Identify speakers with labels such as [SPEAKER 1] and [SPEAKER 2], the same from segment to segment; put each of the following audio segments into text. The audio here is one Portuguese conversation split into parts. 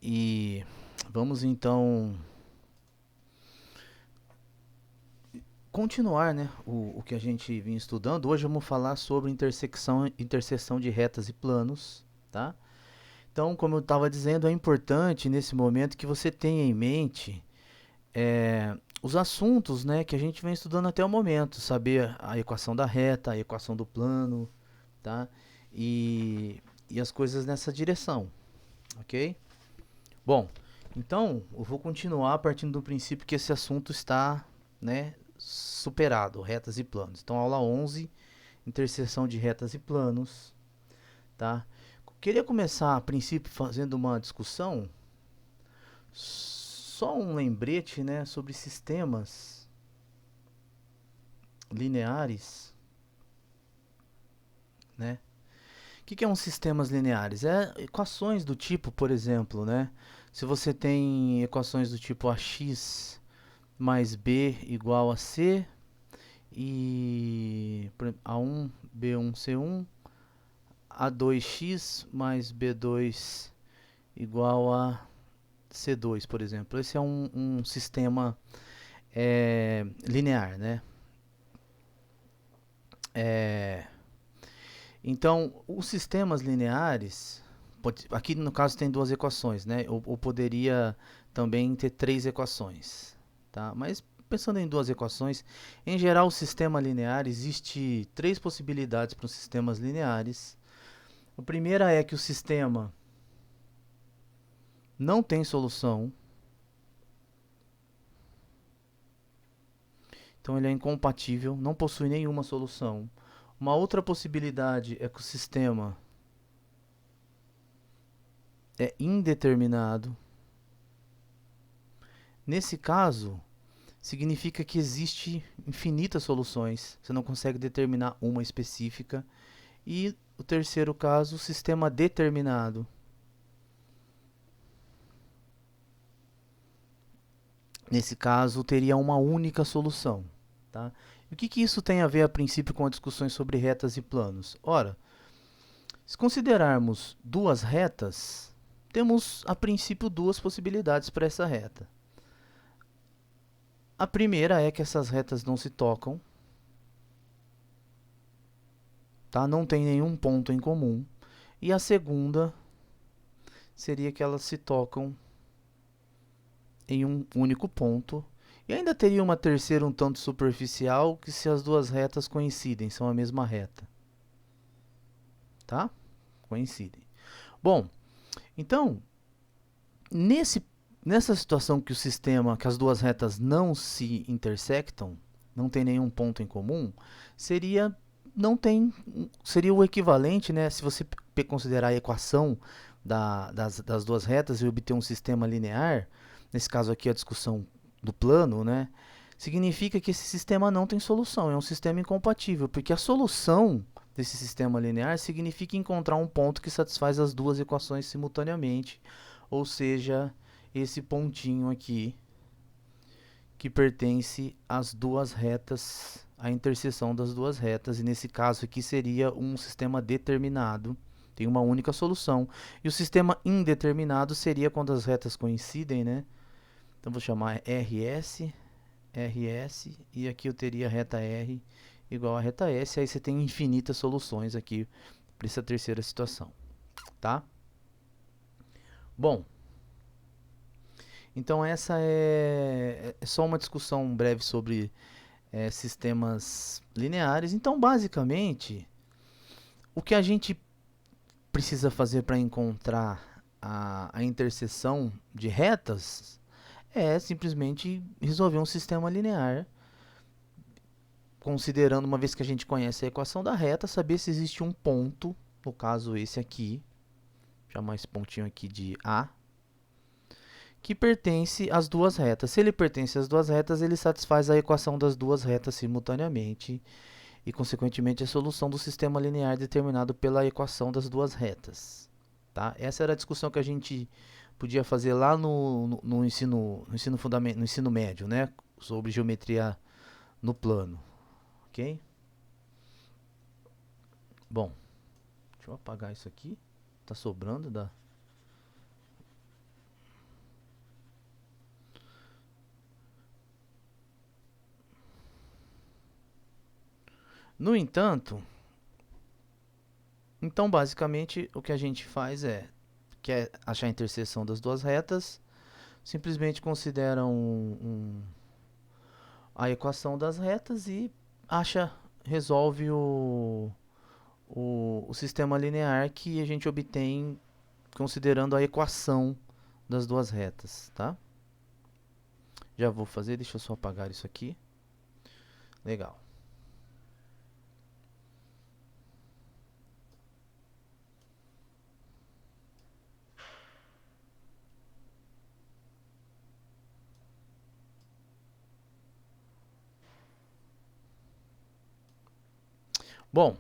[SPEAKER 1] E vamos então continuar, né, o que a gente vinha estudando. Hoje vamos falar sobre interseção de retas e planos, tá? Então, como eu estava dizendo, é importante nesse momento que você tenha em mente os assuntos, né, que a gente vem estudando até o momento, saber a equação da reta, a equação do plano, tá? E, e as coisas nessa direção, ok? Bom, então eu vou continuar partindo do princípio que esse assunto está, né, superado, retas e planos. Então, aula 11, interseção de retas e planos, tá? Queria começar a princípio fazendo uma discussão, só um lembrete, né, sobre sistemas lineares, né? O que é um sistemas lineares? É equações do tipo, por exemplo, né? Se você tem equações do tipo ax mais b igual a c e a1, b1, c1, a2x mais b2 igual a c2, por exemplo. Esse é um sistema linear, né? É, então, os sistemas lineares, aqui no caso tem duas equações, né? Ou poderia também ter três equações, tá? Mas pensando em duas equações, em geral, o sistema linear existe três possibilidades para os sistemas lineares. A primeira é que o sistema não tem solução, então ele é incompatível, não possui nenhuma solução. Uma outra possibilidade é que o sistema é indeterminado. Nesse caso, significa que existe infinitas soluções, você não consegue determinar uma específica. E o terceiro caso, o sistema determinado. Nesse caso, teria uma única solução. Tá? E o que isso tem a ver a princípio com as discussões sobre retas e planos? Ora, se considerarmos duas retas, temos a princípio duas possibilidades para essa reta. A primeira é que essas retas não se tocam, tá? Não tem nenhum ponto em comum. E a segunda seria que elas se tocam em um único ponto. E ainda teria uma terceira um tanto superficial, que se as duas retas coincidem, são a mesma reta. Tá? Coincidem. Bom, então, nesse, nessa situação que o sistema, que as duas retas não se intersectam, não tem nenhum ponto em comum, seria não tem seria o equivalente, né, se você considerar a equação das duas retas e obter um sistema linear, nesse caso aqui a discussão do plano, né, significa que esse sistema não tem solução, é um sistema incompatível, porque a solução desse sistema linear significa encontrar um ponto que satisfaz as duas equações simultaneamente, ou seja, esse pontinho aqui que pertence às duas retas, à interseção das duas retas, e nesse caso aqui seria um sistema determinado, tem uma única solução. E o sistema indeterminado seria quando as retas coincidem, né? Então vou chamar RS, RS, e aqui eu teria a reta R igual a reta S, aí você tem infinitas soluções aqui para essa terceira situação, tá? Bom, então essa é só uma discussão breve sobre sistemas lineares. Então, basicamente, o que a gente precisa fazer para encontrar a interseção de retas é simplesmente resolver um sistema linear, considerando, uma vez que a gente conhece a equação da reta, saber se existe um ponto, no caso esse aqui, chamar esse pontinho aqui de A, que pertence às duas retas. Se ele pertence às duas retas, ele satisfaz a equação das duas retas simultaneamente e, consequentemente, a solução do sistema linear determinado pela equação das duas retas. Tá? Essa era a discussão que a gente podia fazer lá no ensino fundamental, no ensino médio, né? Sobre geometria no plano, ok? Bom, deixa eu apagar isso aqui. Tá sobrando da. No entanto, então basicamente o que a gente faz quer achar a interseção das duas retas, simplesmente considera a equação das retas e resolve o sistema linear que a gente obtém considerando a equação das duas retas, tá? Já vou fazer, deixa eu só apagar isso aqui. Legal. Bom,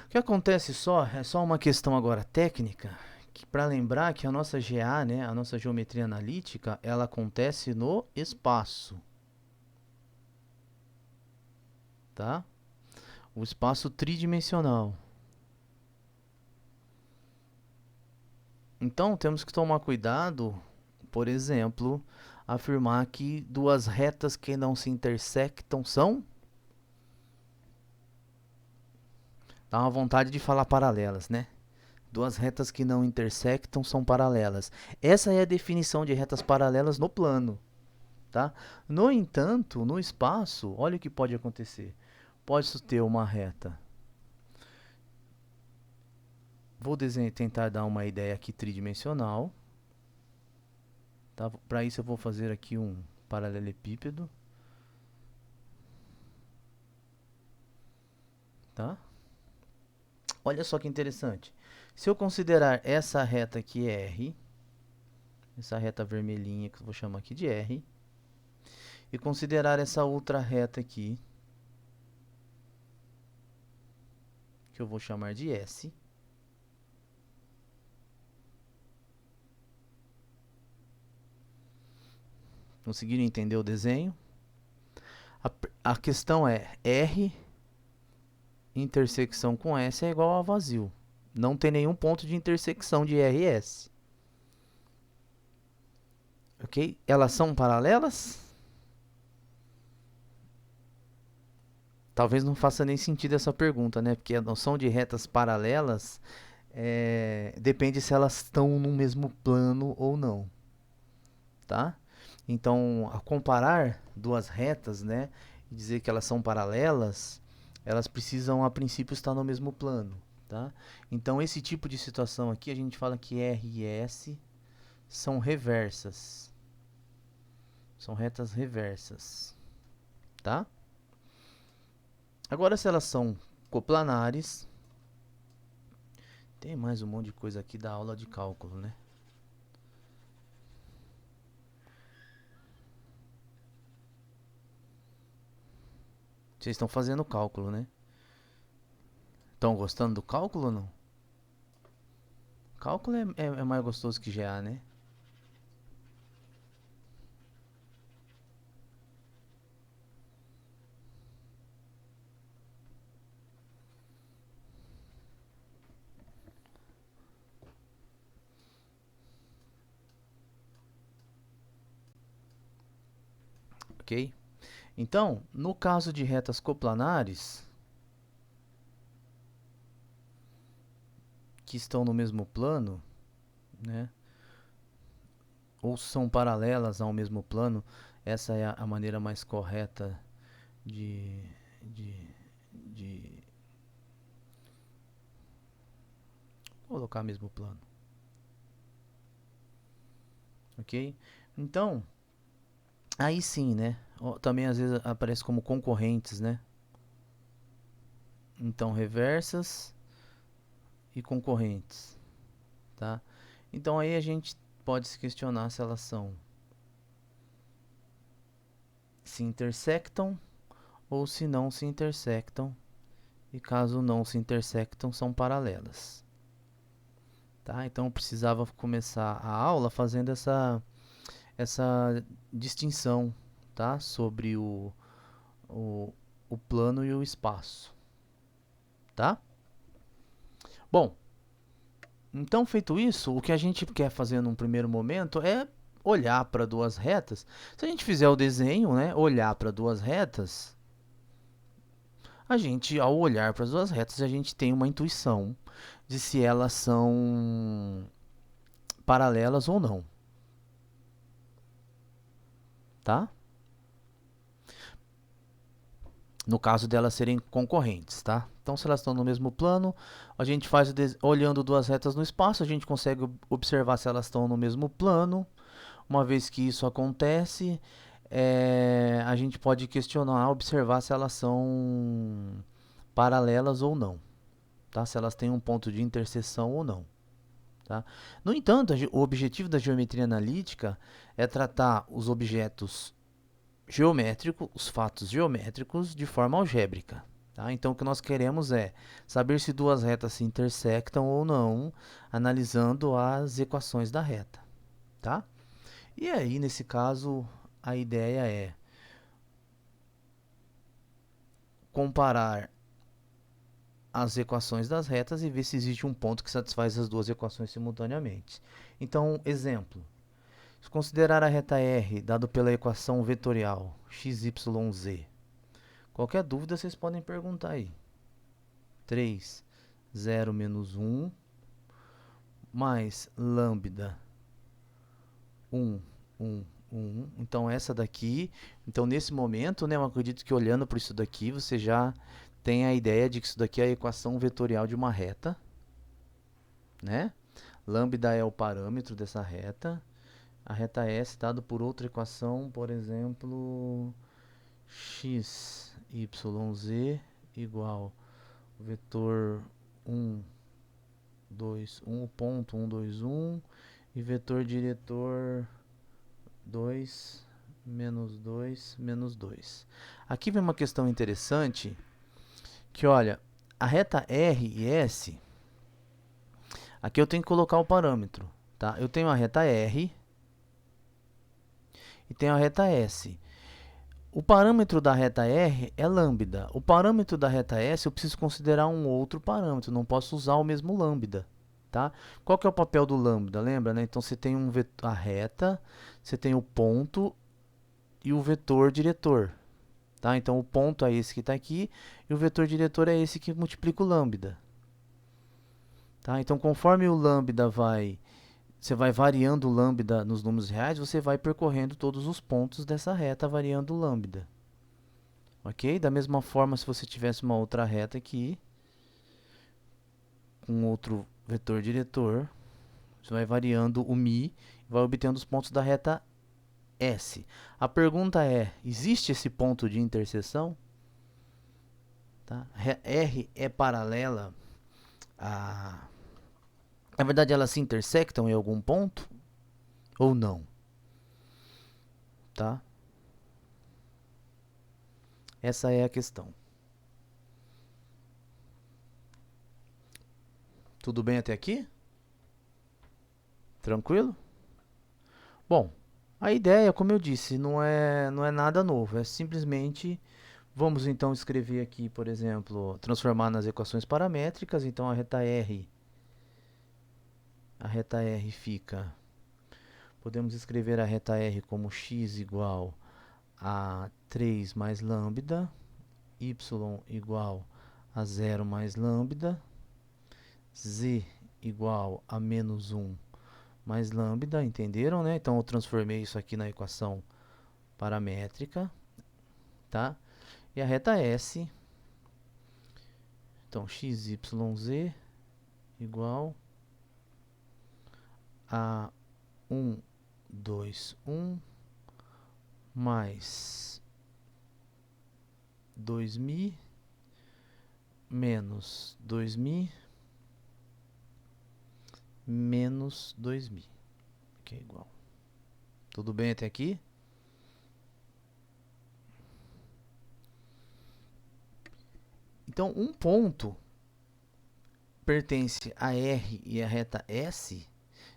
[SPEAKER 1] o que acontece é só uma questão agora técnica, que para lembrar que a nossa GA, né, a nossa geometria analítica, ela acontece no espaço, tá? O espaço tridimensional. Então temos que tomar cuidado, por exemplo, afirmar que duas retas que não se intersectam são. Dá uma vontade de falar paralelas, né? Duas retas que não intersectam são paralelas. Essa é a definição de retas paralelas no plano, tá? No entanto, no espaço, olha o que pode acontecer. Pode ter uma reta. Vou tentar dar uma ideia aqui tridimensional. Tá? Para isso eu vou fazer aqui um paralelepípedo. Tá? Olha só que interessante. Se eu considerar essa reta aqui R, essa reta vermelhinha que eu vou chamar aqui de R, e considerar essa outra reta aqui, que eu vou chamar de S, conseguiram entender o desenho? A questão é R intersecção com S é igual a vazio. Não tem nenhum ponto de intersecção de R e S. Ok? Elas são paralelas? Talvez não faça nem sentido essa pergunta, né? Porque a noção de retas paralelas depende se elas estão no mesmo plano ou não. Tá? Então, a comparar duas retas, né? E dizer que elas são paralelas, elas precisam, a princípio, estar no mesmo plano. Tá? Então, esse tipo de situação aqui, a gente fala que R e S são reversas. São retas reversas. Tá? Agora, se elas são coplanares, tem mais um monte de coisa aqui da aula de cálculo, né? Vocês estão fazendo cálculo, né? Estão gostando do cálculo ou não? Cálculo é mais gostoso que GA, né? Ok? Então, no caso de retas coplanares, que estão no mesmo plano, né? Ou são paralelas ao mesmo plano, essa é a maneira mais correta de, de, de colocar mesmo plano. Ok? Então, aí sim, né? Também às vezes aparece como concorrentes, né? Então, reversas e concorrentes, tá? Então aí a gente pode se questionar se elas se intersectam ou se não se intersectam, e caso não se intersectam, são paralelas. Tá? Então eu precisava começar a aula fazendo essa distinção, tá? Sobre o plano e o espaço. Tá? Bom, então feito isso, o que a gente quer fazer num primeiro momento é olhar para duas retas. Se a gente fizer o desenho, né, olhar para duas retas, a gente, ao olhar para as duas retas, a gente tem uma intuição de se elas são paralelas ou não, tá? No caso delas serem concorrentes, tá? Então, se elas estão no mesmo plano, a gente faz olhando duas retas no espaço, a gente consegue observar se elas estão no mesmo plano. Uma vez que isso acontece, a gente pode questionar, observar se elas são paralelas ou não, tá? Se elas têm um ponto de interseção ou não. Tá? No entanto, o objetivo da geometria analítica é tratar os objetos geométricos, os fatos geométricos, de forma algébrica. Tá? Então, o que nós queremos é saber se duas retas se intersectam ou não, analisando as equações da reta. Tá? E aí, nesse caso, a ideia é comparar as equações das retas e ver se existe um ponto que satisfaz as duas equações simultaneamente. Então, exemplo. Se considerar a reta R dado pela equação vetorial x, y, z. Qualquer dúvida vocês podem perguntar aí. 3, 0, menos 1, mais lambda 1, 1, 1. Então, essa daqui... Então, nesse momento, né, eu acredito que olhando para isso daqui, você já tem a ideia de que isso daqui é a equação vetorial de uma reta, né? Lambda é o parâmetro dessa reta. A reta S dado por outra equação, por exemplo, x, y, z igual vetor 1, 2, 1, ponto 1, 2, 1 e vetor diretor 2, menos 2, menos 2. Aqui vem uma questão interessante, que olha, a reta R e S, aqui eu tenho que colocar o parâmetro, tá? Eu tenho a reta R e tenho a reta S. O parâmetro da reta R é lambda. O parâmetro da reta S eu preciso considerar um outro parâmetro, não posso usar o mesmo lambda. Tá? Qual que é o papel do lambda? Lembra, né? Então você tem a reta, você tem o ponto e o vetor diretor. Tá? Então o ponto é esse que está aqui e o vetor diretor é esse que multiplica o lambda. Tá? Então conforme o lambda você vai variando o lambda nos números reais, você vai percorrendo todos os pontos dessa reta variando o lambda. Ok? Da mesma forma, se você tivesse uma outra reta aqui, com outro vetor diretor, você vai variando o μ e vai obtendo os pontos da reta S. A pergunta é, existe esse ponto de interseção? Tá? R é paralela a... Na verdade, elas se intersectam em algum ponto? Ou não? Tá? Essa é a questão. Tudo bem até aqui? Tranquilo? Bom, a ideia, como eu disse, não é nada novo. É simplesmente, vamos então escrever aqui, por exemplo, transformar nas equações paramétricas. Então, a reta R fica... Podemos escrever a reta R como x igual a 3 mais lambda, y igual a 0 mais lambda, z igual a menos 1 mais lambda, entenderam, né? Então eu transformei isso aqui na equação paramétrica, tá? E a reta S, então x, y, z igual a 1, 2, 1 mais 2μ menos 2μ menos 2μ, que é igual. Tudo bem até aqui? Então, um ponto pertence a R e a reta S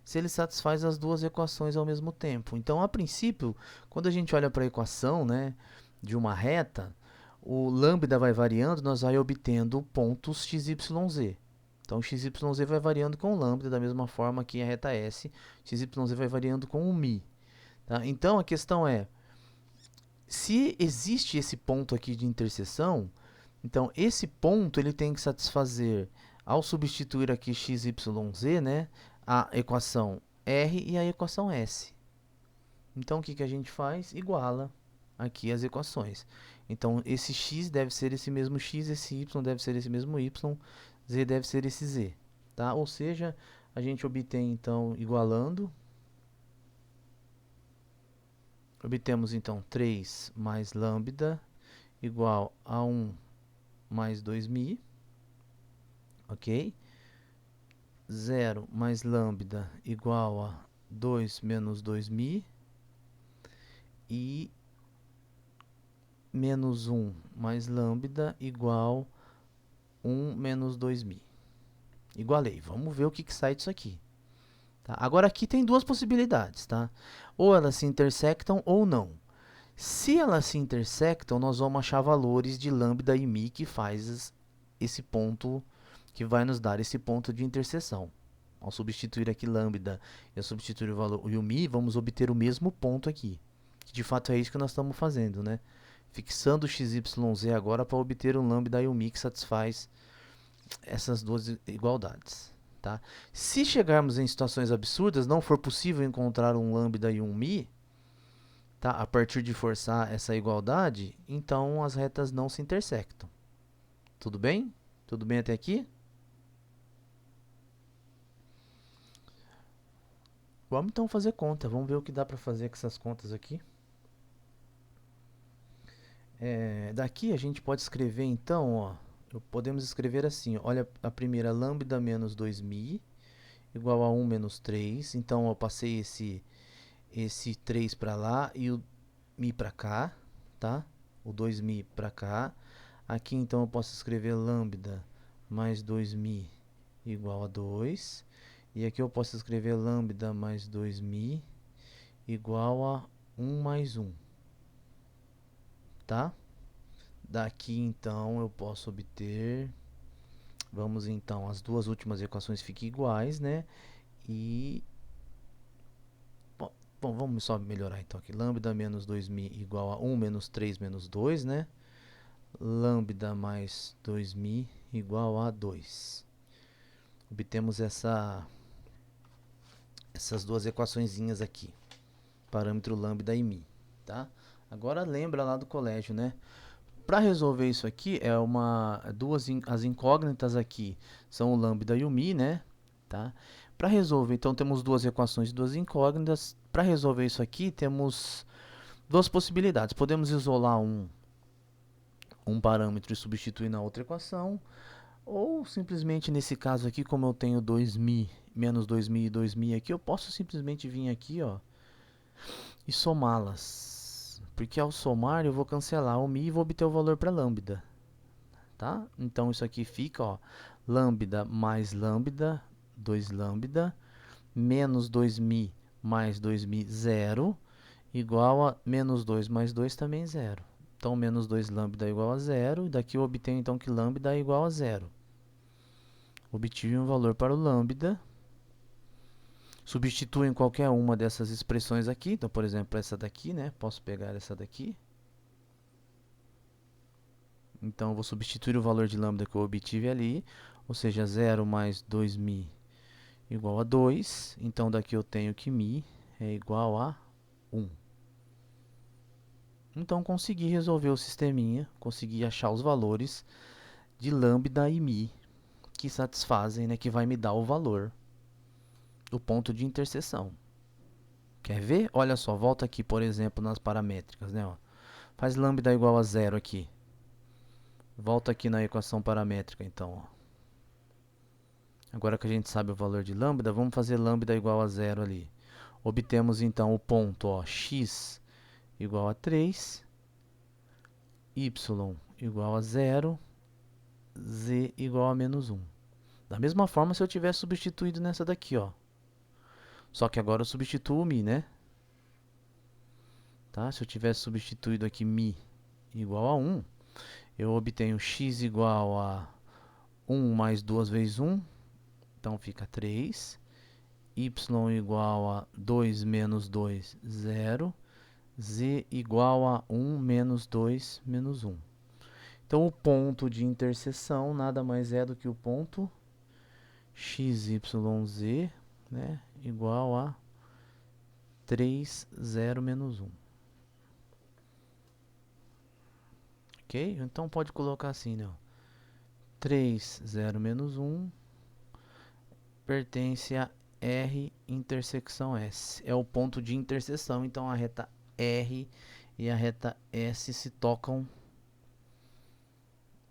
[SPEAKER 1] se ele satisfaz as duas equações ao mesmo tempo. Então, a princípio, quando a gente olha para a equação, né, de uma reta, o lambda vai variando, nós vai obtendo pontos x, y, z. Então, x, y, z vai variando com o lambda, da mesma forma que a reta S, x, y, z vai variando com o μ. Tá? Então, a questão é, se existe esse ponto aqui de interseção, Então, esse ponto ele tem que satisfazer, ao substituir aqui x, y, z, né, a equação R e a equação S. Então, o que a gente faz? Iguala aqui as equações. Então, esse x deve ser esse mesmo x, esse y deve ser esse mesmo y, z deve ser esse z. Tá? Ou seja, a gente obtém, então, igualando, obtemos, então, 3 mais lambda igual a 1 mais 2μ, ok? 0 mais lambda igual a 2 menos 2μ, e menos 1 mais lambda igual 1 menos 2μ. Igualei. Vamos ver o que sai disso aqui. Tá? Agora, aqui tem duas possibilidades. Tá? Ou elas se intersectam ou não. Se elas se intersectam, nós vamos achar valores de lambda e μ que faz esse ponto, que vai nos dar esse ponto de interseção. Ao substituir aqui lambda e ao substituir o valor e o μ, vamos obter o mesmo ponto aqui. De fato, é isso que nós estamos fazendo, né? Fixando o x, y, z agora para obter um lambda e um μ que satisfaz essas duas igualdades. Tá? Se chegarmos em situações absurdas, não for possível encontrar um lambda e um μ, tá? A partir de forçar essa igualdade, então as retas não se intersectam. Tudo bem? Tudo bem até aqui? Vamos então fazer conta. Vamos ver o que dá para fazer com essas contas aqui. Daqui a gente pode escrever então, ó, podemos escrever assim, olha a primeira, lambda menos 2μ igual a 1 menos 3. Então eu passei esse 3 para lá e o μ para cá, tá? O 2μ para cá. Aqui então eu posso escrever lambda mais 2μ igual a 2. E aqui eu posso escrever lambda mais 2μ igual a 1 mais 1. Tá? Daqui então eu posso obter, vamos então, as duas últimas equações ficam iguais, né? E, bom, vamos só melhorar então aqui, lambda menos 2μ igual a 1 menos 3 menos 2, né? Lambda mais 2μ igual a 2. Obtemos essas duas equaçõezinhas aqui, parâmetro lambda e μ, tá? Agora lembra lá do colégio, né? Para resolver isso aqui, as incógnitas aqui são o lambda e o μ, né? Tá? Para resolver, então temos duas equações e duas incógnitas. Para resolver isso aqui, temos duas possibilidades. Podemos isolar um parâmetro e substituir na outra equação, ou simplesmente nesse caso aqui, como eu tenho 2μ, menos 2μ e 2μ aqui, eu posso simplesmente vir aqui, ó, e somá-las. Porque ao somar eu vou cancelar o μ e vou obter o valor para lambda. Tá? Então isso aqui fica, ó, lambda mais lambda, 2 lambda, menos 2μ mais 2μ, 0, igual a menos 2 mais 2 também 0. Então, menos 2 lambda é igual a 0. E daqui eu obtenho, então, que lambda é igual a 0. Obtive um valor para o lambda. Substituo em qualquer uma dessas expressões aqui. Então, por exemplo, essa daqui, né? Posso pegar essa daqui. Então, eu vou substituir o valor de lambda que eu obtive ali. Ou seja, 0 mais 2μ igual a 2. Então, daqui eu tenho que μ é igual a 1. Então, consegui resolver o sisteminha. Consegui achar os valores de lambda e μ que satisfazem, né? Que vai me dar o valor do ponto de interseção. Quer ver? Olha só, volta aqui, por exemplo, nas paramétricas, né? Ó. Faz lambda igual a 0 aqui. Volta aqui na equação paramétrica, então. Ó. Agora que a gente sabe o valor de lambda, vamos fazer lambda igual a 0 ali. Obtemos, então, o ponto, ó, x igual a 3, y igual a 0, z igual a menos 1. Da mesma forma, se eu tivesse substituído nessa daqui, ó. Só que agora eu substituo o μ, né? Tá? Se eu tivesse substituído aqui μ igual a 1, eu obtenho x igual a 1 mais 2 vezes 1, então fica 3. Y igual a 2 menos 2, 0. Z igual a 1 menos 2 menos 1. Então o ponto de interseção nada mais é do que o ponto XYZ, né, igual a 3, 0, menos 1. Ok? Então pode colocar assim, né? 3, 0, menos 1 pertence a R intersecção S. É o ponto de interseção, então a reta R e a reta S se tocam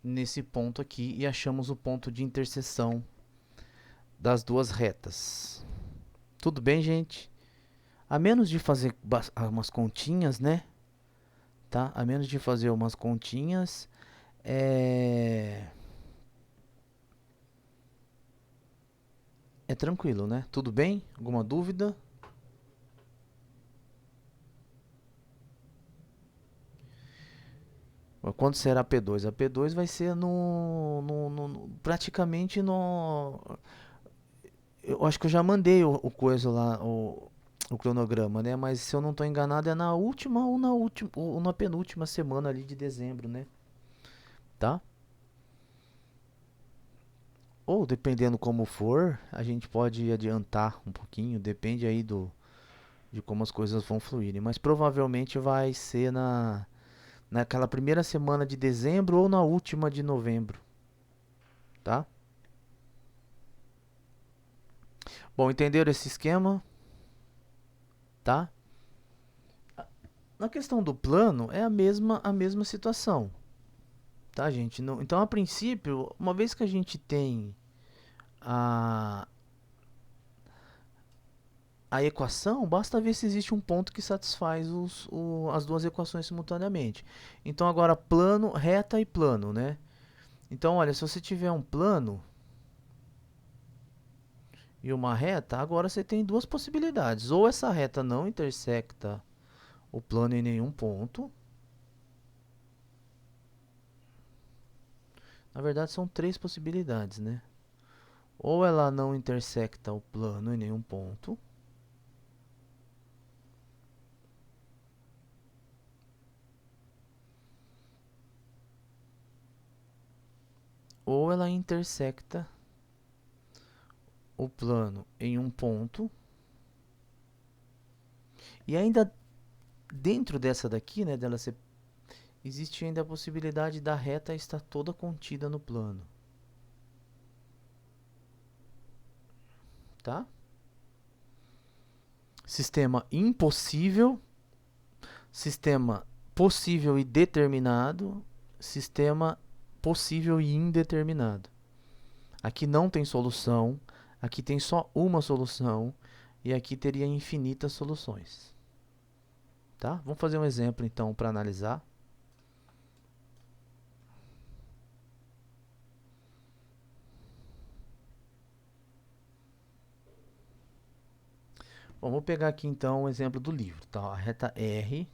[SPEAKER 1] nesse ponto aqui e achamos o ponto de interseção das duas retas. Tudo bem, gente? A menos de fazer umas continhas, né? Tá? A menos de fazer umas continhas, é tranquilo, né? Tudo bem? Alguma dúvida? Quando será P2? A P2 vai ser praticamente no... Eu acho que eu já mandei o coisa lá, o cronograma, né? Mas se eu não estou enganado é na última ou na penúltima semana ali de dezembro, né? Tá? Ou dependendo como for, a gente pode adiantar um pouquinho, depende aí de como as coisas vão fluírem. Mas provavelmente vai ser naquela primeira semana de dezembro ou na última de novembro, tá? Bom, entenderam esse esquema, tá? Na questão do plano é a mesma situação, tá, gente? Então, a princípio, uma vez que a gente tem a a equação, basta ver se existe um ponto que satisfaz as duas equações simultaneamente. Então agora plano, reta e plano, né? Então olha, se você tiver um plano e uma reta, agora você tem duas possibilidades. Ou essa reta não intersecta o plano em nenhum ponto. Na verdade são três possibilidades, né? Ou ela não intersecta o plano em nenhum ponto. Ou ela intersecta o plano em um ponto. E ainda dentro dessa daqui, né, dela ser, existe ainda a possibilidade da reta estar toda contida no plano. Tá? Sistema impossível, sistema possível e determinado, sistema possível e indeterminado. Aqui não tem solução, aqui tem só uma solução e aqui teria infinitas soluções. Tá? Vamos fazer um exemplo então para analisar. Bom, vou pegar aqui então o exemplo do livro, tá? A reta R,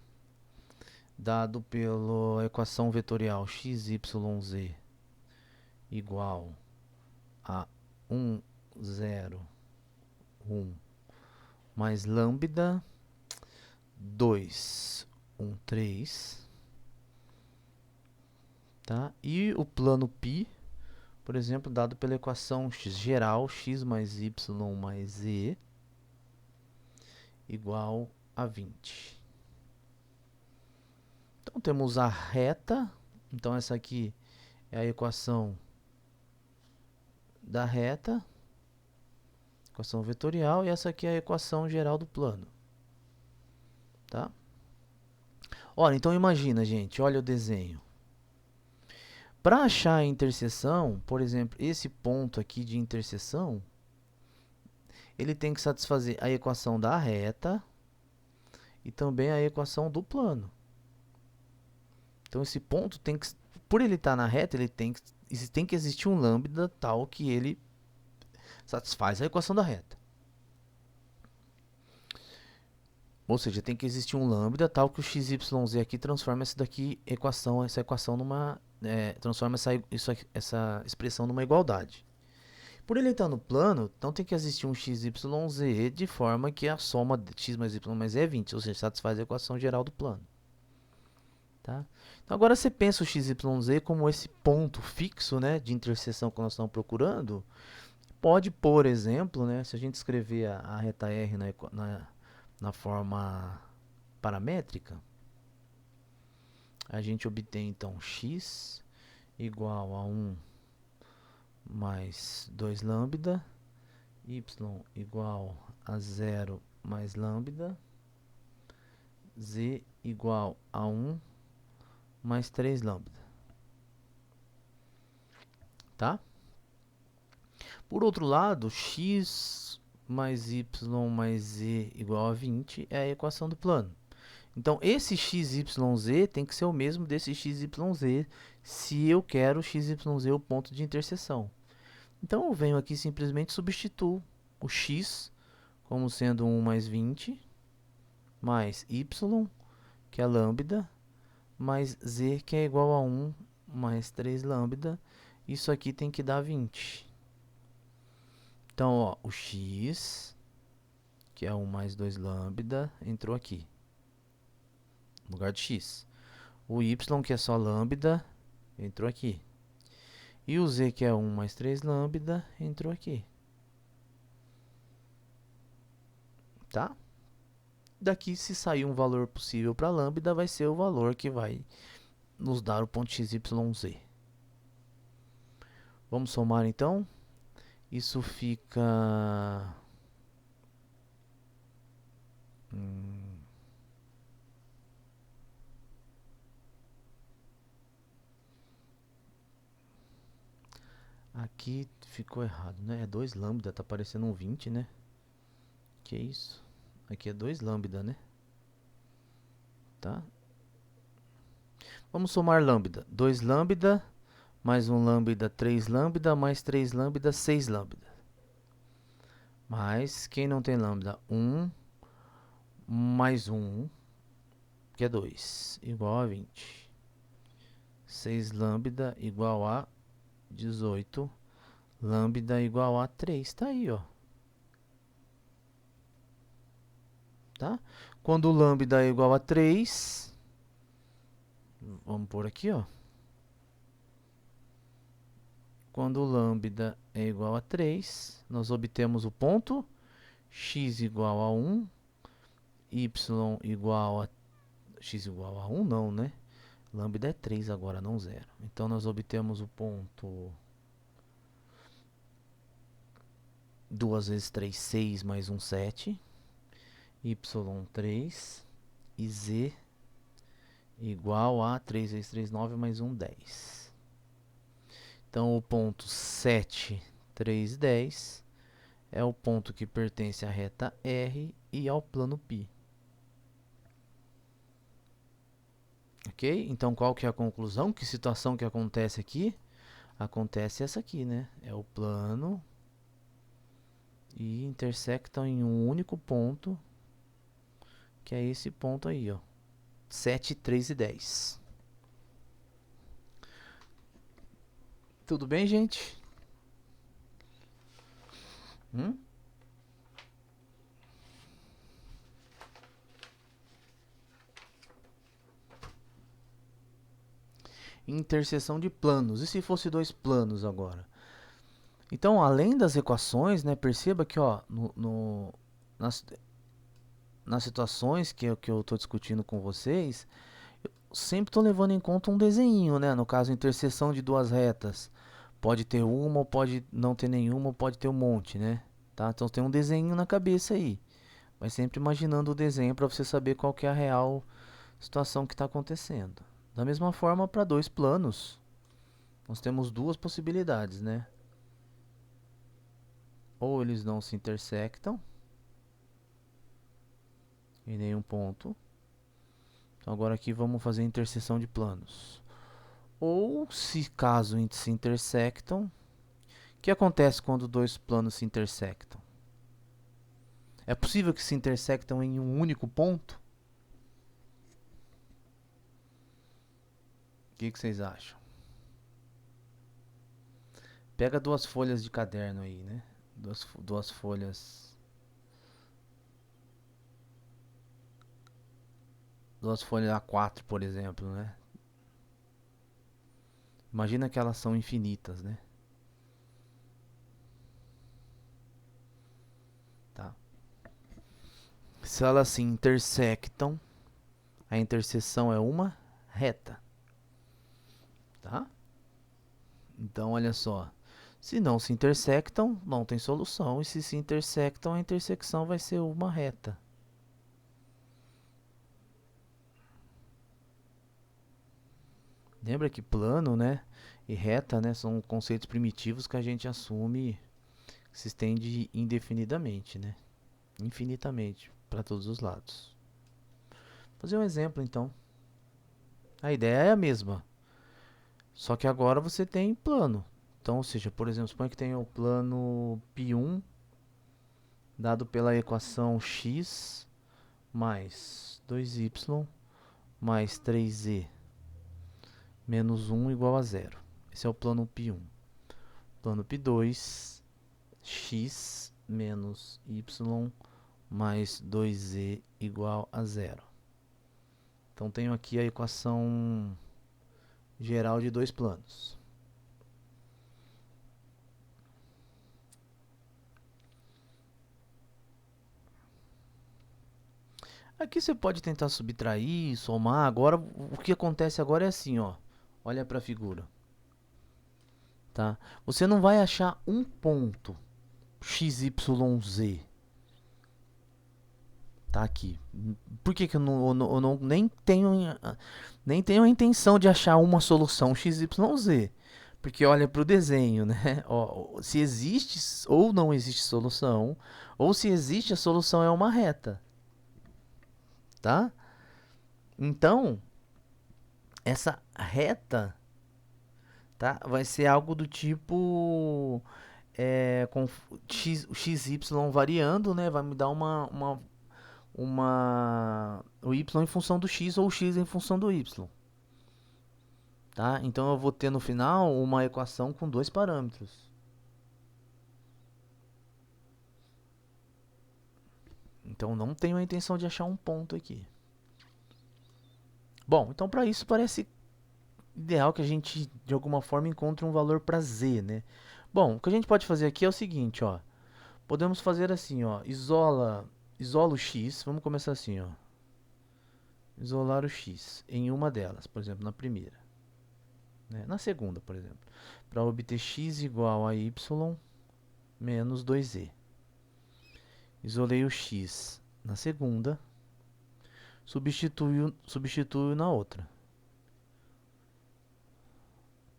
[SPEAKER 1] dado pela equação vetorial XYZ igual a 1, 0, 1 mais lambda 2, 1, 3, tá? E o plano π, por exemplo, dado pela equação geral x mais y mais z igual a 20. Então temos a reta, então essa aqui é a equação da reta, equação vetorial, e essa aqui é a equação geral do plano. Tá? Olha, então imagina, gente, olha o desenho. Para achar a interseção, por exemplo, esse ponto aqui de interseção, ele tem que satisfazer a equação da reta e também a equação do plano. Então esse ponto tem que, por ele estar na reta, ele tem que existir um lambda tal que ele satisfaz a equação da reta. Ou seja, tem que existir um lambda tal que o XYZ aqui transforma essa equação numa... transforma essa expressão numa igualdade. Por ele estar no plano, então tem que existir um XYZ de forma que a soma de x mais y mais z é 20, ou seja, satisfaz a equação geral do plano. Tá? Então agora você pensa o XYZ como esse ponto fixo, né, de interseção que nós estamos procurando. Pode, por exemplo, né, se a gente escrever a reta R na forma paramétrica, a gente obtém então x igual a 1 mais 2 lambda, y igual a 0 mais lambda, z igual a 1 mais 3 lambda. Tá? Por outro lado, x mais y mais z igual a 20 é a equação do plano. Então, esse xyz tem que ser o mesmo desse xyz se eu quero xyz o ponto de interseção. Então, eu venho aqui simplesmente substituo o x como sendo 1 mais 20, mais y, que é lambda, mais z, que é igual a 1 mais 3 lambda. Isso aqui tem que dar 20. Então, ó, o x, que é 1 mais 2 lambda, entrou aqui, no lugar de x. O y, que é só lambda, entrou aqui. E o z, que é 1 mais 3 lambda, entrou aqui. Tá? Daqui, se sair um valor possível para lambda, vai ser o valor que vai nos dar o ponto XYZ. Vamos somar então. Isso fica... Aqui ficou errado, né? É 2 lambda, tá parecendo um 20, né? Que isso? Aqui é 2 lambda, né? Tá? Vamos somar lambda. 2 lambda, mais 1 lambda, 3 lambda, mais 3 lambda, 6 lambda. Mas, quem não tem lambda? 1 mais 1, que é 2, igual a 20. 6 lambda igual a 18. Lambda igual a 3. Tá aí, ó. Tá? Quando o lambda é igual a 3, vamos por aqui, ó. Quando o lambda é igual a 3, nós obtemos o ponto x igual a 1, y igual a... x igual a 1 não, né? Lambda é 3 agora, não 0. Então, nós obtemos o ponto 2 vezes 3, 6, mais 1, 7. Y, 3. E z igual a 3 vezes 3, 9, mais 1, 10. Então, o ponto 7, 3, 10 é o ponto que pertence à reta R e ao plano π. Ok? Então, qual que é a conclusão? Que situação que acontece aqui? Acontece essa aqui, né? É o plano e intersectam em um único ponto, que é esse ponto aí, ó. 7, 3 e 10. Tudo bem, gente? Interseção de planos. E se fosse dois planos agora? Então, além das equações, né, perceba que ó, nas situações que eu estou discutindo com vocês, eu sempre estou levando em conta um desenho, né? No caso, interseção de duas retas. Pode ter uma, ou pode não ter nenhuma, ou pode ter um monte, né? Tá? Então, tem um desenho na cabeça aí. Vai sempre imaginando o desenho para você saber qual que é a real situação que está acontecendo. Da mesma forma, para dois planos, nós temos duas possibilidades, né? Ou eles não se intersectam em nenhum ponto. Então, agora aqui vamos fazer a interseção de planos. Ou, se caso se intersectam, o que acontece quando dois planos se intersectam? É possível que se intersectam em um único ponto? O que vocês acham? Pega duas folhas de caderno aí, né? Duas folhas. duas folhas A4, por exemplo, né? Imagina que elas são infinitas, né? Tá? Se elas se intersectam, a interseção é uma reta, tá? Então, olha só. Se não se intersectam, não tem solução. E se intersectam, a intersecção vai ser uma reta. Lembra que plano, né, e reta, né, são conceitos primitivos que a gente assume que se estende indefinidamente, né? Infinitamente para todos os lados. Vou fazer um exemplo então. A ideia é a mesma, só que agora você tem plano. Então, ou seja, por exemplo, suponha que tenha o plano π1 dado pela equação x mais 2y mais 3z menos 1 igual a zero. Esse é o plano π1. Plano π2, x menos y mais 2z igual a zero. Então tenho aqui a equação geral de dois planos. Aqui você pode tentar subtrair, somar. Agora, o que acontece agora é assim, ó. Olha para a figura. Tá? Você não vai achar um ponto XYZ. Tá aqui. Por que, que eu não nem tenho a intenção de achar uma solução XYZ? Porque olha para o desenho, né? Ó, se existe ou não existe solução, ou se existe a solução é uma reta, tá? Então, essa reta, tá, vai ser algo do tipo com XY variando, né? Vai me dar o y em função do x ou o x em função do y, tá? Então eu vou ter no final uma equação com dois parâmetros. Então não tenho a intenção de achar um ponto aqui. Bom, então para isso parece ideal que a gente de alguma forma encontre um valor para z, né? Bom, o que a gente pode fazer aqui é o seguinte, ó. Podemos fazer assim, ó, isola o x, vamos começar assim, ó. Isolar o x em uma delas, por exemplo, na primeira, né? Na segunda, por exemplo, para obter x igual a y menos 2z. Isolei o x na segunda, substituo na outra.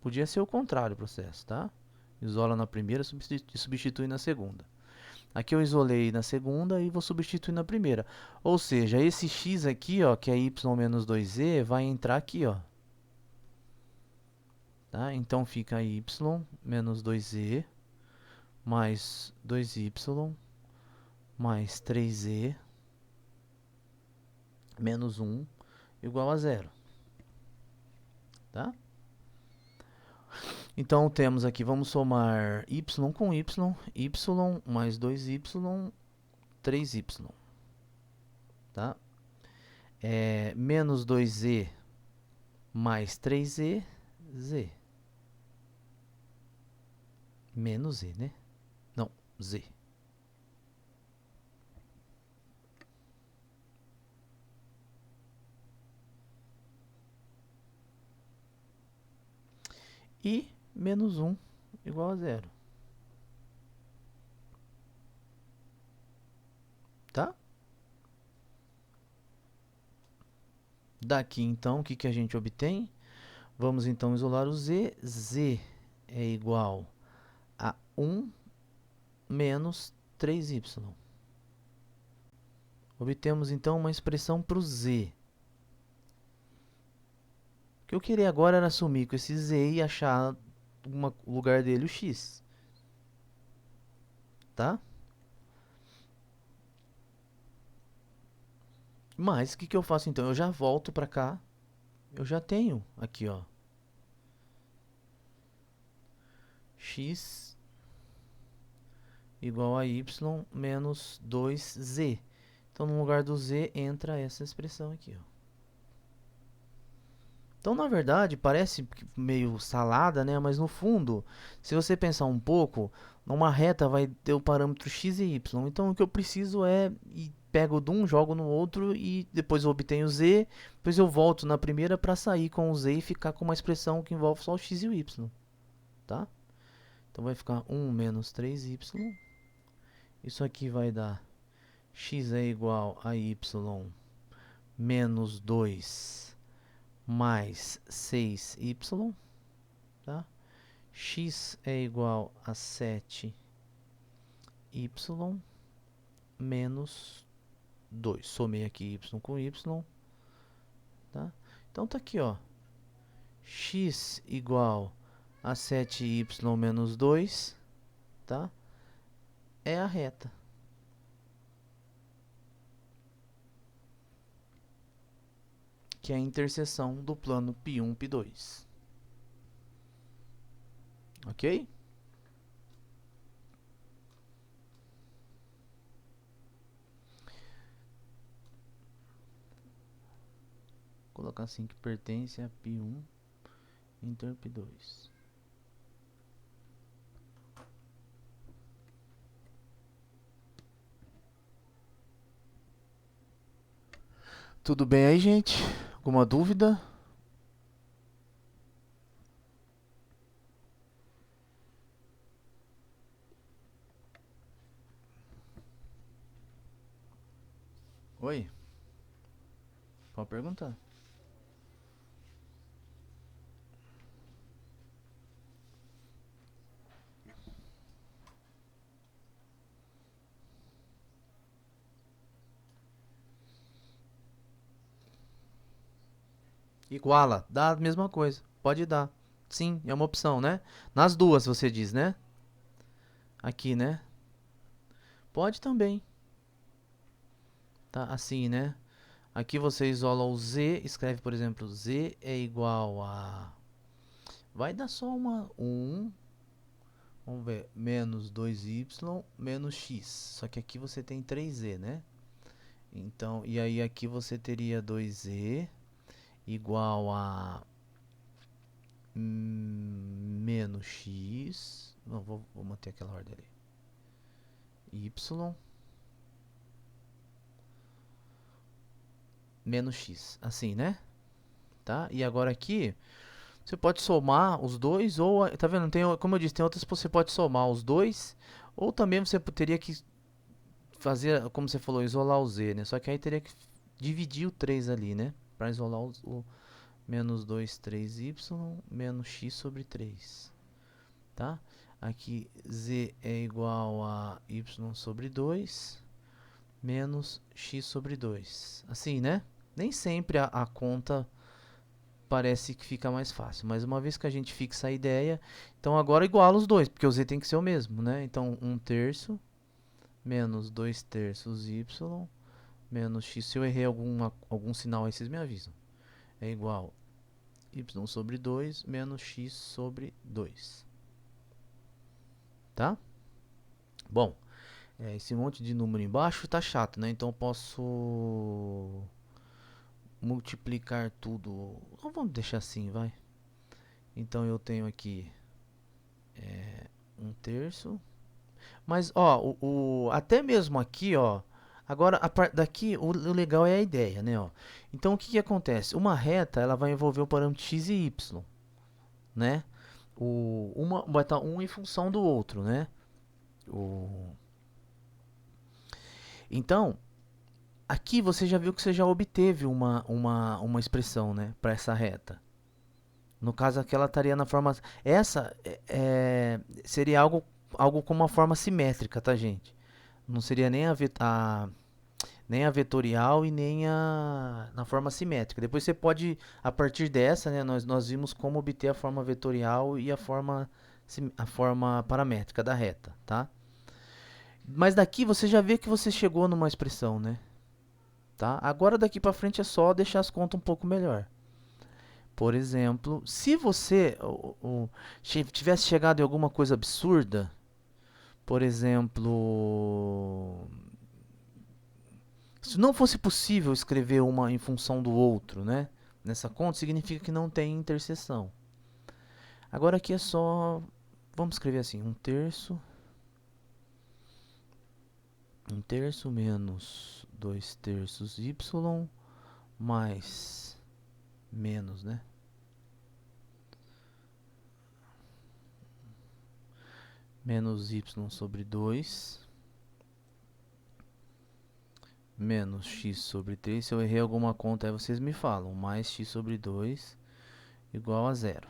[SPEAKER 1] Podia ser o contrário o processo, tá? Isola na primeira e substitui na segunda. Aqui eu isolei na segunda e vou substituir na primeira. Ou seja, esse x aqui, ó, que é y menos 2z, vai entrar aqui, ó. Tá? Então fica y menos 2z mais 2y mais 3z menos 1 igual a zero. Tá? Então temos aqui, vamos somar y com y mais 2y, 3y. Tá? Menos 2z mais 3z, z. Menos z, né? Não, z. E menos 1 igual a zero. Tá? Daqui, então, o que, que a gente obtém? Vamos, então, isolar o z. Z é igual a 1 menos 3y. Obtemos, então, uma expressão para o z. O que eu queria agora era assumir com esse z e achar no lugar dele o x. Tá? Mas, o que, que eu faço, então? Eu já volto para cá. Eu já tenho aqui, ó. X igual a y menos 2z. Então, no lugar do z, entra essa expressão aqui, ó. Então, na verdade, parece meio salada, né? Mas no fundo, se você pensar um pouco, numa reta vai ter o parâmetro x e y. Então, o que eu preciso é pego de um, jogo no outro e depois eu obtenho z. Depois eu volto na primeira para sair com o z e ficar com uma expressão que envolve só o x e o y, tá? Então vai ficar 1 menos 3y. Isso aqui vai dar x é igual a y menos 2 mais 6y, tá? X é igual a 7y menos 2. Somei aqui y com y, tá? Então tá aqui, ó. X igual a 7y menos 2, tá? É a reta. Que é a interseção do plano π1, π2. Ok? Vou colocar assim que pertence a π1 inter π2. Tudo bem aí, gente? Alguma dúvida? Oi? Pode perguntar. Iguala, dá a mesma coisa. Pode dar. Sim, é uma opção, né? Nas duas você diz, né? Aqui, né? Pode também. Tá assim, né? Aqui você isola o z, escreve, por exemplo, z é igual a... Vai dar só uma 1, vamos ver, menos 2y menos x. Só que aqui você tem 3z, né? Então, e aí aqui você teria 2z igual a menos x. Não, vou manter aquela ordem ali. Y menos x, assim, né? Tá? E agora aqui, você pode somar os dois, ou, tá vendo? Tem, como eu disse, tem outras, você pode somar os dois, ou também você teria que fazer, como você falou, isolar o z, né? Só que aí teria que dividir o 3 ali, né? Para isolar o menos 2, 3y menos x sobre 3, tá? Aqui z é igual a y sobre 2 menos x sobre 2. Assim, né? Nem sempre a conta parece que fica mais fácil, mas uma vez que a gente fixa a ideia, então agora iguala os dois, porque o z tem que ser o mesmo, né? Então 1/3 menos 2/3 y menos x. Se eu errei algum sinal aí, vocês me avisam. É igual y sobre 2 menos x sobre 2. Tá? Bom, esse monte de número embaixo tá chato, né? Então eu posso multiplicar tudo. Ou vamos deixar assim, vai. Então eu tenho aqui 1/3. Mas, ó, até mesmo aqui, ó. Agora, daqui, o legal é a ideia, né? Ó. Então, o que acontece? Uma reta, ela vai envolver o parâmetro x e y, né? Uma vai estar um em função do outro, né? Então, aqui você já viu que você já obteve uma expressão, né? Para essa reta. No caso aqui, ela estaria na forma... Essa seria algo com uma forma simétrica, tá, gente? Não seria nem nem a vetorial e nem na forma simétrica. Depois você pode, a partir dessa, né, nós vimos como obter a forma vetorial e a forma paramétrica da reta, tá? Mas daqui você já vê que você chegou numa expressão, né? Tá? Agora daqui para frente é só deixar as contas um pouco melhor. Por exemplo, se você tivesse chegado em alguma coisa absurda, por exemplo, se não fosse possível escrever uma em função do outro, né? nessa conta, significa que não tem interseção. Agora aqui é só, vamos escrever assim, 1/3 menos 2/3 y mais menos, né? Menos y sobre 2 menos x sobre 3. Se eu errei alguma conta aí vocês me falam. Mais x sobre 2 igual a 0.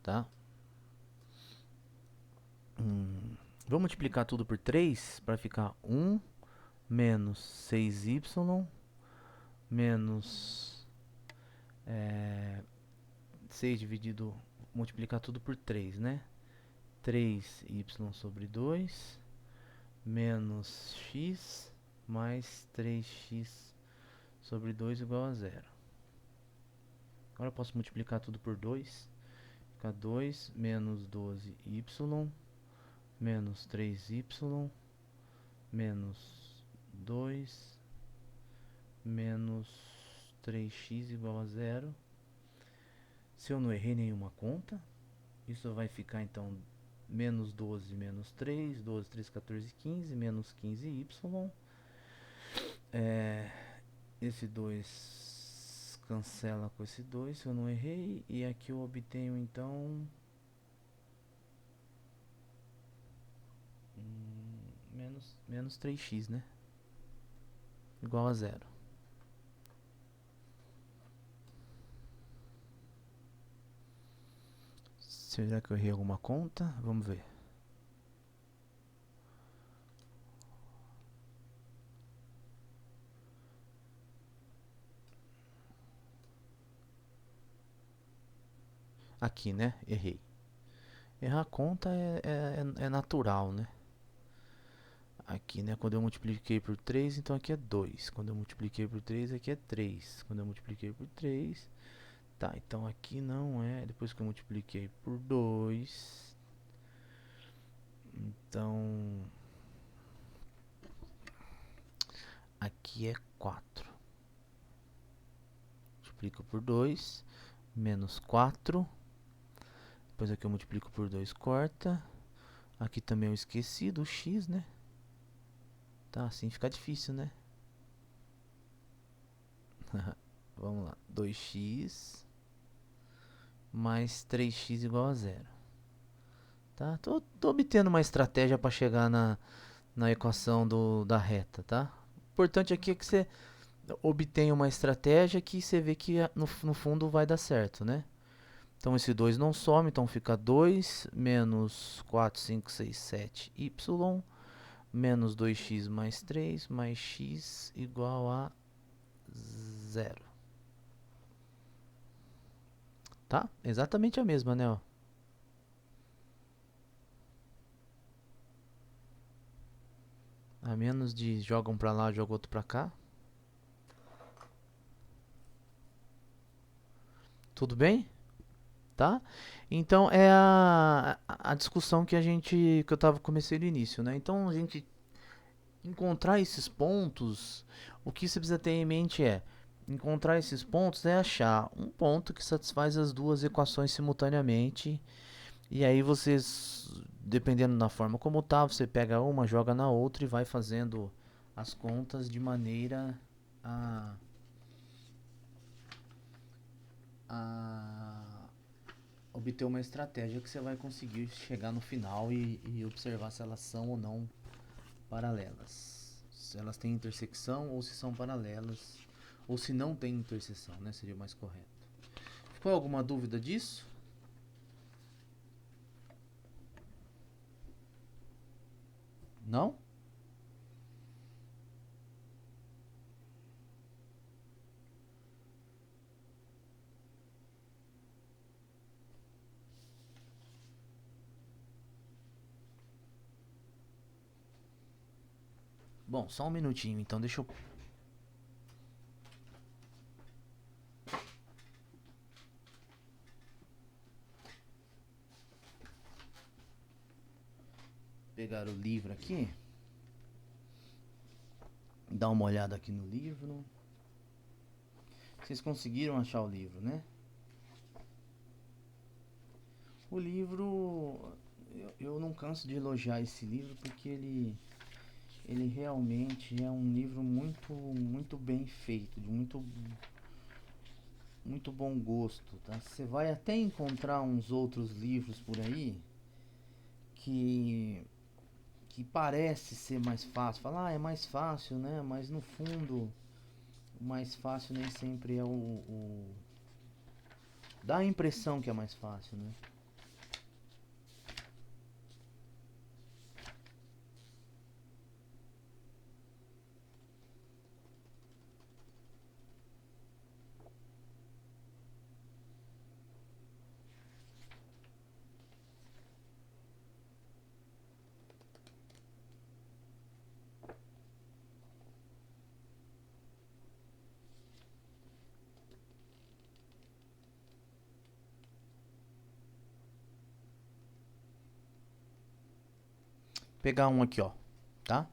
[SPEAKER 1] Tá? Vou multiplicar tudo por 3 para ficar 1 menos 6y menos 6 dividido, multiplicar tudo por 3, né? 3y sobre 2 menos x mais 3x sobre 2 igual a 0. Agora eu posso multiplicar tudo por 2. Fica 2 menos 12y menos 3y menos 2 menos 3x igual a 0. Se eu não errei nenhuma conta, isso vai ficar então menos 12 menos 3, 12, 3, 14, 15, menos 15y. Esse 2 cancela com esse 2, se eu não errei. E aqui eu obtenho então menos 3x, né? Igual a 0. Será que eu errei alguma conta? Vamos ver. Aqui, né? Errei. Errar a conta é natural, né? Aqui, né? Quando eu multipliquei por 3, então aqui é 2. Quando eu multipliquei por 3, aqui é 3. Quando eu multipliquei por 3... Tá, então aqui não é... Depois que eu multipliquei por 2... Então... Aqui é 4. Multiplico por 2. Menos 4. Depois aqui eu multiplico por 2, corta. Aqui também eu esqueci do x, né? Tá, assim fica difícil, né? Vamos lá. 2x mais 3x igual a 0. Tá? Tô obtendo uma estratégia para chegar na equação da reta, tá? O importante aqui é que você obtenha uma estratégia que você vê que no fundo vai dar certo, né? Então esse 2 não some, então fica 2 menos 4, 5, 6, 7 y menos 2x mais 3 mais x igual a 0. Tá? Exatamente a mesma, né? Ó. A menos de joga um pra lá, joga outro pra cá. Tudo bem? Tá? Então é a discussão que eu comecei no início, né? Então a gente encontrar esses pontos, o que você precisa ter em mente é encontrar esses pontos é achar um ponto que satisfaz as duas equações simultaneamente. E aí vocês, dependendo da forma como tá, você pega uma, joga na outra e vai fazendo as contas de maneira a obter uma estratégia que você vai conseguir chegar no final e observar se elas são ou não paralelas. Se elas têm intersecção ou se são paralelas. Ou se não tem interseção, né? Seria o mais correto. Ficou alguma dúvida disso? Não? Bom, só um minutinho, então deixa eu pegar o livro aqui. dar uma olhada aqui no livro. Vocês conseguiram achar o livro, né? O livro, eu não canso de elogiar esse livro porque ele realmente é um livro muito bem feito, de muito bom gosto, tá? Você vai até encontrar uns outros livros por aí que parece ser mais fácil. Falar, é mais fácil, né? Mas no fundo, o mais fácil nem sempre é dá a impressão que é mais fácil, né? Pegar um aqui, ó, tá?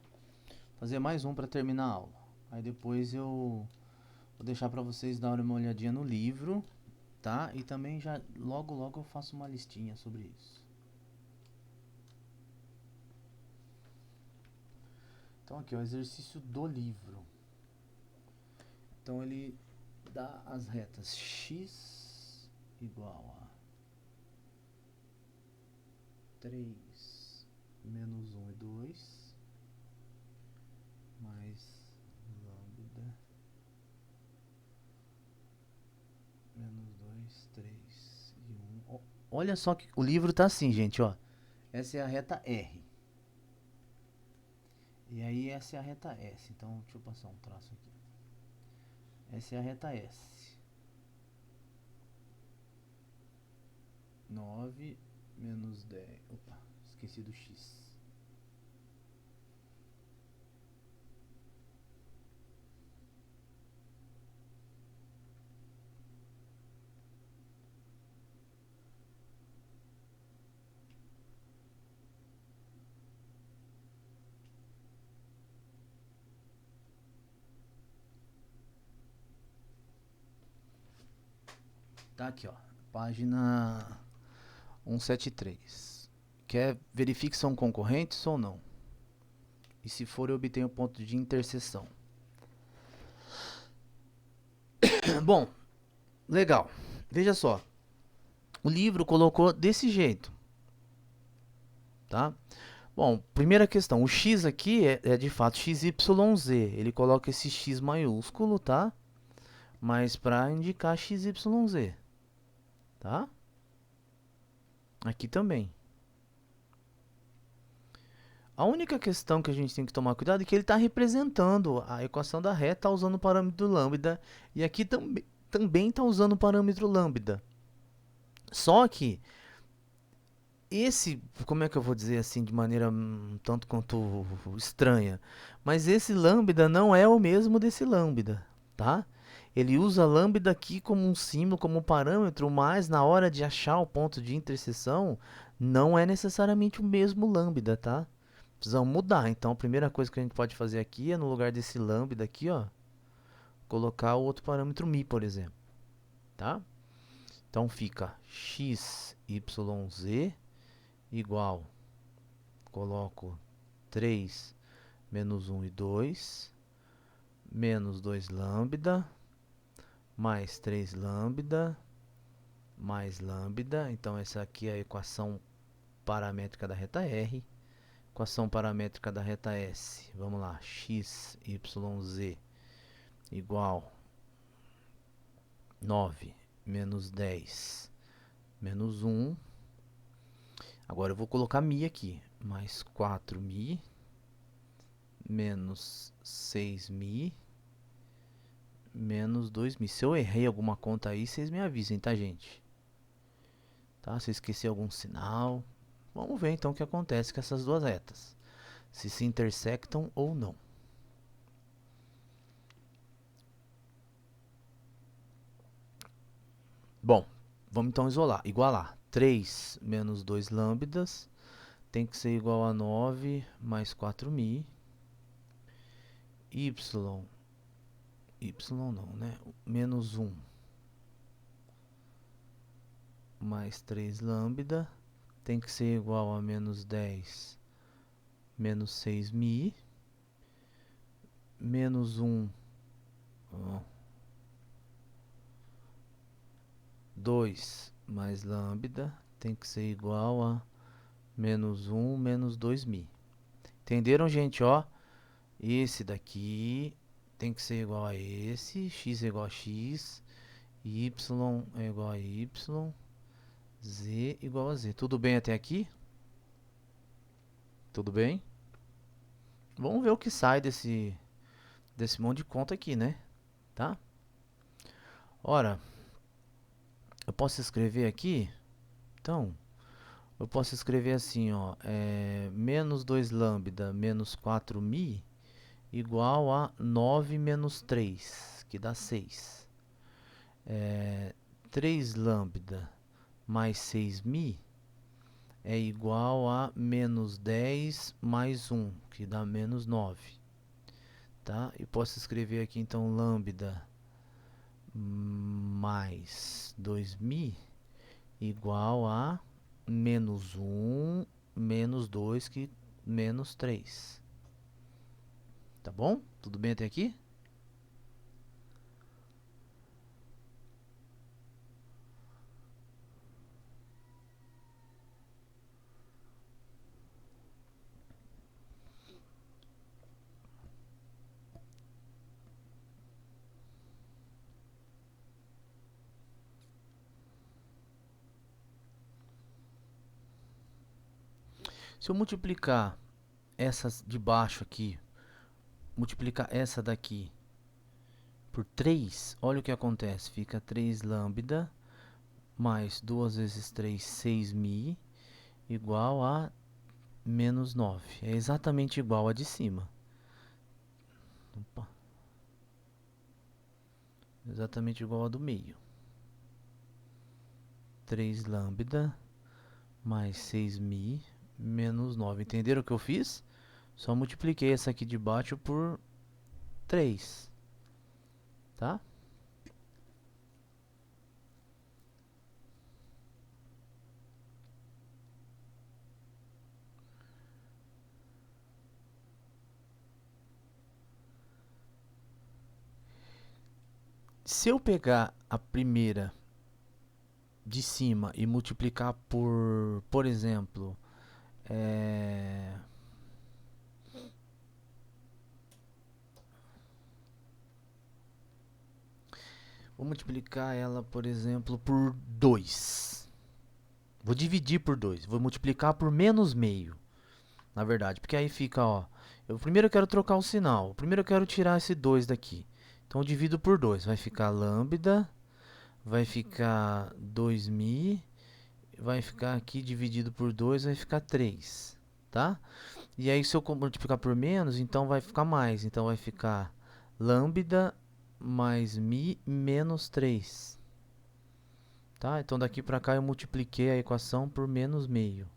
[SPEAKER 1] Fazer mais um para terminar a aula. Aí depois eu vou deixar para vocês darem uma olhadinha no livro, tá? E também já logo eu faço uma listinha sobre isso. Então aqui, ó, o exercício do livro. Então ele dá as retas x igual a 3 menos 1 e 2 mais lambda menos 2, 3 e 1. Olha só que o livro tá assim, gente, ó. Essa é a reta R. E aí essa é a reta S. Então deixa eu passar um traço aqui. Essa é a reta S. 9 menos 10. Opa, esqueci do x. Tá aqui, ó. Página 173. Quer verifique se são concorrentes ou não. E se for, eu obtenho o ponto de interseção. Bom, legal. Veja só. O livro colocou desse jeito. Tá? Bom, primeira questão. O x aqui é de fato XYZ. Ele coloca esse x maiúsculo, tá? Mas para indicar XYZ. Tá? Aqui também. A única questão que a gente tem que tomar cuidado é que ele está representando a equação da reta usando o parâmetro lambda. E aqui também está usando o parâmetro lambda. Só que esse, como é que eu vou dizer assim, de maneira tanto quanto estranha, mas esse lambda não é o mesmo desse lambda, tá? Ele usa lambda aqui como um símbolo, como parâmetro, mas na hora de achar o ponto de interseção, não é necessariamente o mesmo lambda, tá? Precisamos mudar. Então, a primeira coisa que a gente pode fazer aqui é, no lugar desse lambda aqui, ó, colocar o outro parâmetro mi, por exemplo, tá? Então, fica x, y, z igual, coloco 3 menos 1 e 2, menos 2 lambda, mais 3 lambda, mais lambda. Então, essa aqui é a equação paramétrica da reta R. Equação paramétrica da reta S. Vamos lá, x, y, z igual 9 menos 10 menos 1. Agora eu vou colocar mi aqui. Mais 4mi menos 6mi menos 2mi. Se eu errei alguma conta aí, vocês me avisem, tá, gente? Tá? Se eu esqueci algum sinal. Vamos ver então o que acontece com essas duas retas. Se intersectam ou não. Bom, vamos então igualar. 3 menos 2 lambdas tem que ser igual a 9 mais 4mi y não, né? Menos 1 mais 3 lambda tem que ser igual a menos 10 menos 6mi, menos 1, 2 mais lambda tem que ser igual a menos 1 menos 2mi. Entenderam, gente? Ó, esse daqui tem que ser igual a esse, x é igual a x, y é igual a y, z igual a z. Tudo bem até aqui? Tudo bem? Vamos ver o que sai desse monte de conta aqui, né? Tá? Ora, eu posso escrever aqui, então, eu posso escrever assim, ó, menos 2 lambda menos 4mi igual a 9 menos 3, que dá 6. 3 lambda mais 6mi é igual a menos 10 mais 1, que dá menos 9. Tá? E posso escrever aqui, então, lambda mais 2mi igual a menos 1 menos 2, que menos 3. Tá bom? Tudo bem até aqui? Se eu multiplicar essas de baixo aqui, multiplicar essa daqui por 3, olha o que acontece. Fica 3 lambda mais 2 vezes 3, 6mi, igual a menos 9. É exatamente igual a de cima. Opa. Exatamente igual a do meio. 3 lambda mais 6mi menos 9. Entenderam o que eu fiz? Só multipliquei essa aqui de baixo por 3. Tá? Se eu pegar a primeira de cima e multiplicar por exemplo, vou multiplicar ela, por exemplo, por 2. Vou dividir por 2. Vou multiplicar por menos meio, na verdade. Porque aí fica, ó. Primeiro eu quero trocar o sinal. Primeiro eu quero tirar esse 2 daqui. Então eu divido por 2. Vai ficar lambda. Vai ficar 2mi. Vai ficar aqui dividido por 2. Vai ficar 3. Tá? E aí se eu multiplicar por menos, então vai ficar mais. Então vai ficar lambda mais mi menos 3. Tá? Então daqui para cá eu multipliquei a equação por menos meio.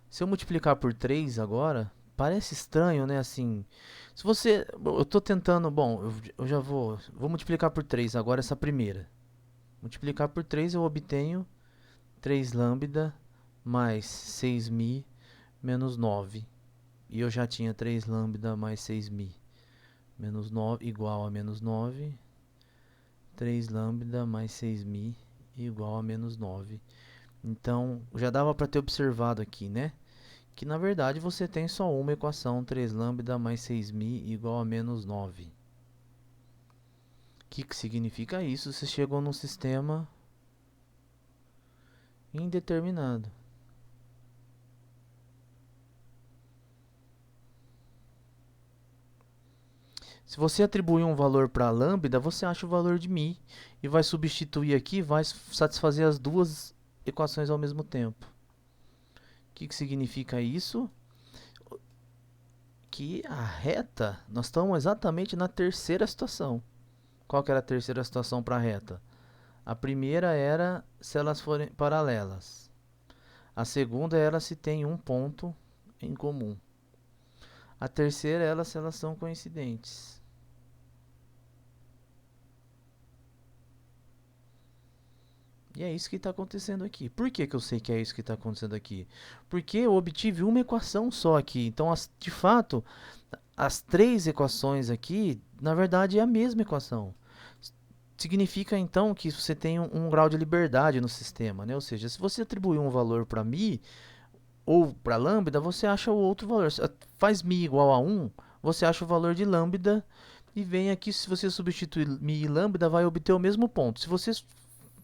[SPEAKER 1] Se eu multiplicar por 3 agora, parece estranho, né? Assim, se você... Eu estou tentando... Bom, eu já vou multiplicar por 3 agora essa primeira. Multiplicar por 3 eu obtenho 3 lambda mais 6mi menos 9. E eu já tinha 3 lambda mais 6mi menos 9 igual a menos 9. 3 lambda mais 6mi igual a menos 9. Então, já dava para ter observado aqui, né? Que na verdade você tem só uma equação, 3 lambda mais 6mi igual a menos 9. O que significa isso? Você chegou num sistema indeterminado. Se você atribuir um valor para lambda, você acha o valor de mi e vai substituir aqui, vai satisfazer as duas equações ao mesmo tempo. O que significa isso? Que a reta, nós estamos exatamente na terceira situação. Qual que era a terceira situação para a reta? A primeira era se elas forem paralelas. A segunda era se tem um ponto em comum. A terceira é se elas são coincidentes. E é isso que está acontecendo aqui. Por que que eu sei que é isso que está acontecendo aqui? Porque eu obtive uma equação só aqui. Então, de fato, as três equações aqui, na verdade, é a mesma equação. Significa, então, que você tem um grau de liberdade no sistema, né? Ou seja, se você atribuir um valor para μ ou para lambda, você acha o outro valor. Faz μ igual a 1, você acha o valor de lambda e vem aqui, se você substituir μ e lambda, vai obter o mesmo ponto. Se você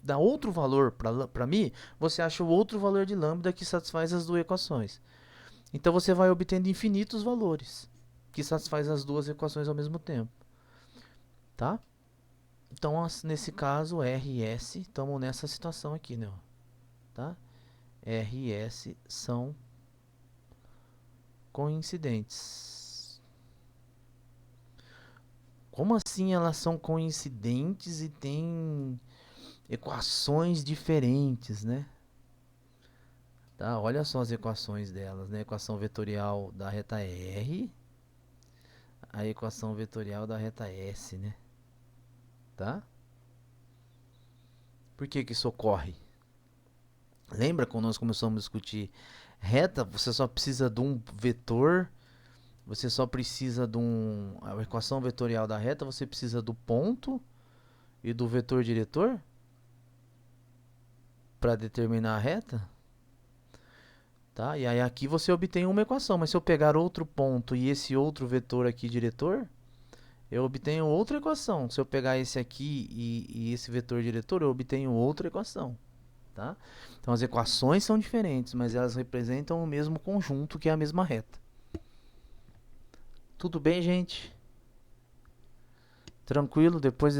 [SPEAKER 1] dá outro valor para μ, você acha o outro valor de lambda que satisfaz as duas equações. Então você vai obtendo infinitos valores que satisfaz as duas equações ao mesmo tempo. Tá? Então, nesse caso, R e S, estamos nessa situação aqui, né? Tá? R e S são coincidentes. Como assim elas são coincidentes e têm equações diferentes, né? Tá? Olha só as equações delas, né? Equação vetorial da reta R, a equação vetorial da reta S, né? Tá? Por que que isso ocorre? Lembra quando nós começamos a discutir reta? Você só precisa de um vetor, você só precisa de a equação vetorial da reta, você precisa do ponto e do vetor diretor para determinar a reta. Tá? E aí aqui você obtém uma equação, mas se eu pegar outro ponto e esse outro vetor aqui diretor, eu obtenho outra equação. Se eu pegar esse aqui e esse vetor diretor, eu obtenho outra equação. Tá? Então as equações são diferentes, mas elas representam o mesmo conjunto, que é a mesma reta. Tudo bem, gente? Tranquilo? Depois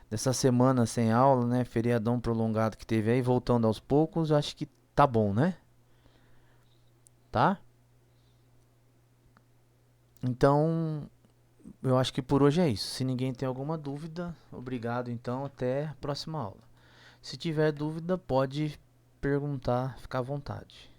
[SPEAKER 1] dessa semana sem aula, né? Feriadão prolongado que teve aí, voltando aos poucos, acho que tá bom, né? Tá? Então, eu acho que por hoje é isso. Se ninguém tem alguma dúvida, obrigado então, até a próxima aula. Se tiver dúvida, pode perguntar, ficar à vontade.